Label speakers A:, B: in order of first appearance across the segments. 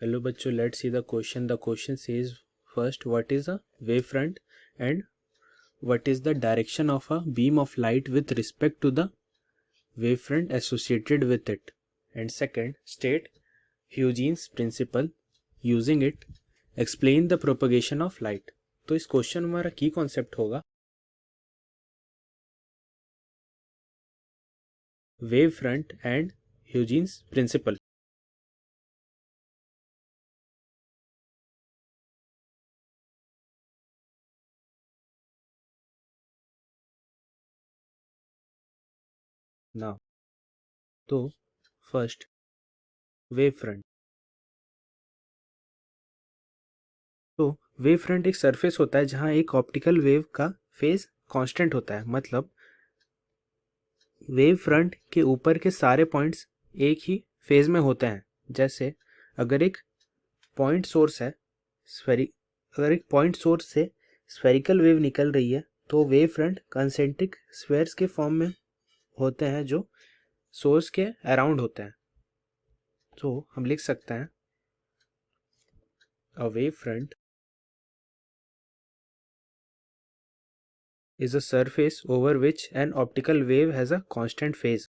A: Hello बच्चों, let's see the question. The question says first, what is a wave front and what is the direction of a beam of light with respect to the wavefront associated with it. And second, state Huygens principle, using it explain the propagation of light. तो इस question में हमारा की concept होगा wave front and Huygens principle. Now तो first, wave front. तो wave front एक surface होता है जहां एक ऑप्टिकल वेव का फेज कांस्टेंट होता है. मतलब वेव फ्रंट के ऊपर के सारे पॉइंट्स एक ही फेज में होते हैं. जैसे अगर एक पॉइंट सोर्स है स्फेरि अगर एक पॉइंट सोर्स से स्फेरिकल वेव निकल रही है तो वेव फ्रंट कंसेंट्रिक स्फेयर्स के फॉर्म में होते हैं जो सोर्स के अराउंड होते हैं. तो हम लिख सकते हैं a wave front is a surface over which an optical wave has a constant phase.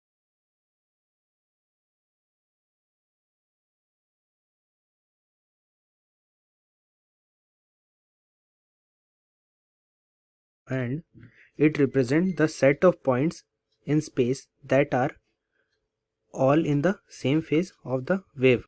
A: And it represents the set of points in space that are all in the same phase of the wave.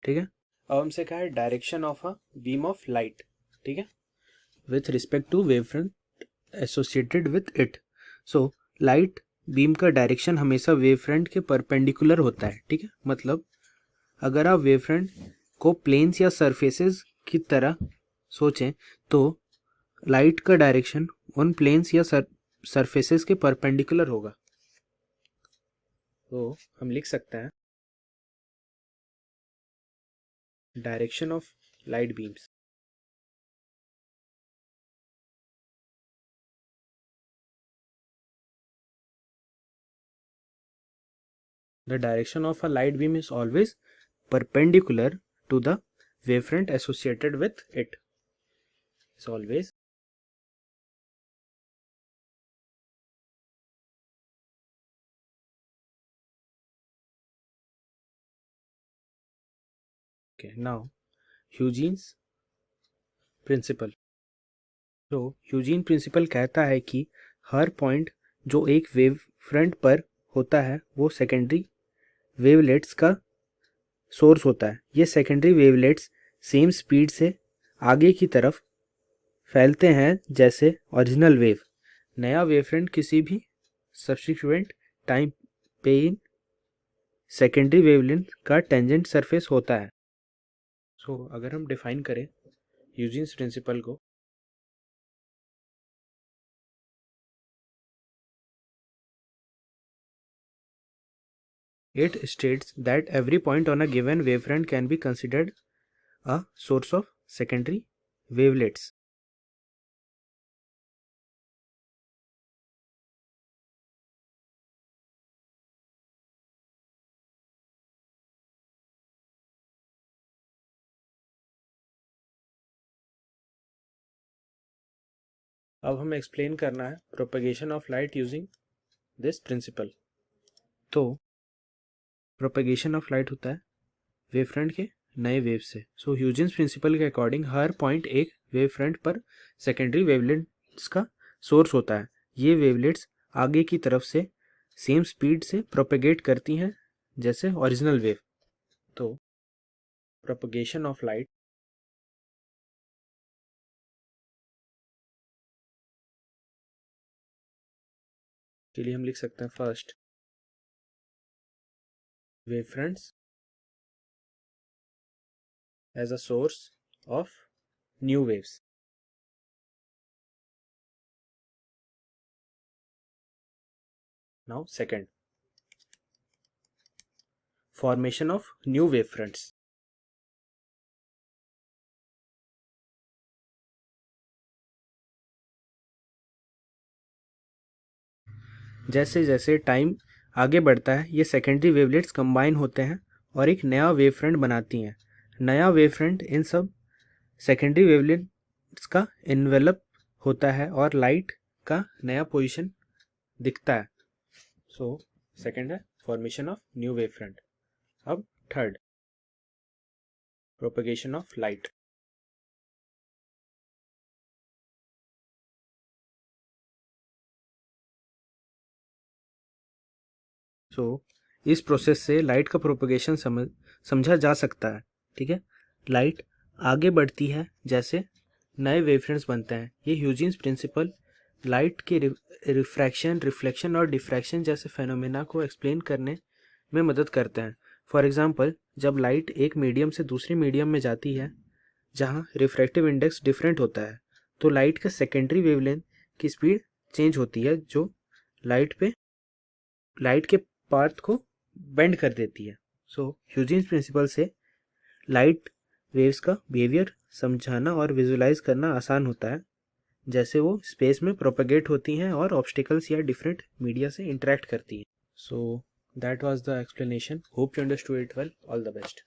A: ठीक है. अब हमसे कहा है direction of a beam of light. ठीक है, with respect to wave front associated with it. So light beam का direction हमेशा वेव फ्रंट के परपेंडिकुलर होता है. ठीक है, मतलब अगर आप वेव फ्रंट को प्लेन्स या सरफेसेस की तरह सोचें तो लाइट का डायरेक्शन उन प्लेन्स या सरफेसेस के परपेंडिकुलर होगा. तो हम लिख सकते हैं direction of light beams. The direction of a light beam is always perpendicular to the wavefront associated with it. Is always okay. Now Huygens principle. तो ह्यूजीन प्रिंसिपल कहता है कि हर पॉइंट जो एक वेव फ्रंट पर होता है वो सेकेंडरी वेवलेट्स का सोर्स होता है. ये सेकेंडरी वेवलेट्स सेम स्पीड से आगे की तरफ फैलते हैं जैसे ओरिजिनल वेव. नया वेव फ्रंट किसी भी सब्सिक्वेंट टाइम पे इन सेकेंडरी वेवलेंथ का टेंजेंट सरफेस होता है. सो अगर हम डिफाइन करें ह्यूजेंस प्रिंसिपल को, it states that every point on a given wavefront can be considered a source of secondary wavelets. अब हमें एक्सप्लेन करना है propagation of light using this principle. तो प्रोपेगेशन ऑफ लाइट होता है वेवफ्रंट के नए वेव से. सो ह्यूजेंस प्रिंसिपल के अकॉर्डिंग हर पॉइंट एक वेवफ्रंट पर सेकेंडरी वेवलेट्स का सोर्स होता है. ये वेवलेट्स आगे की तरफ से सेम स्पीड से प्रोपेगेट करती हैं जैसे ओरिजिनल वेव. तो प्रोपेगेशन ऑफ लाइट के लिए हम लिख सकते हैं first, wavefronts as a source of new waves. Now second, formation of new wavefronts. जैसे जैसे टाइम आगे बढ़ता है ये सेकेंडरी वेवलेट्स कंबाइन होते हैं और एक नया वेव फ्रंट बनाती हैं। नया वेव फ्रंट इन सब सेकेंडरी वेवलेट्स का इन्वेलप होता है और लाइट का नया पोजीशन दिखता है। सो सेकेंड है formation of new wave front. अब थर्ड, प्रोपगेशन ऑफ लाइट। इस प्रोसेस से लाइट का प्रोपगेशन समझा जा सकता है। ठीक है, लाइट आगे बढ़ती है जैसे नए वेवफ्रंट्स बनते हैं। ये ह्यूजेंस प्रिंसिपल लाइट के रिफ्रैक्शन, रिफ्लेक्शन और डिफ्रैक्शन जैसे फेनोमेना को एक्सप्लेन करने में मदद करते हैं। फॉर एग्जांपल, जब लाइट एक मीडियम से दूसरे मीडियम में जाती है जहाँ रिफ्रैक्टिव इंडेक्स डिफरेंट होता है, तो लाइट का सेकेंडरी वेवलेंथ की स्पीड चेंज होती है जो लाइट के पाथ को बेंड कर देती है। सो ह्यूजेंस प्रिंसिपल से लाइट वेव्स का बिहेवियर समझाना और विजुलाइज करना आसान होता है, जैसे वो स्पेस में प्रोपेगेट होती हैं और ऑब्स्टिकल्स या डिफरेंट मीडिया से इंटरेक्ट करती हैं। So that was the explanation. Hope you understood it well. All the best.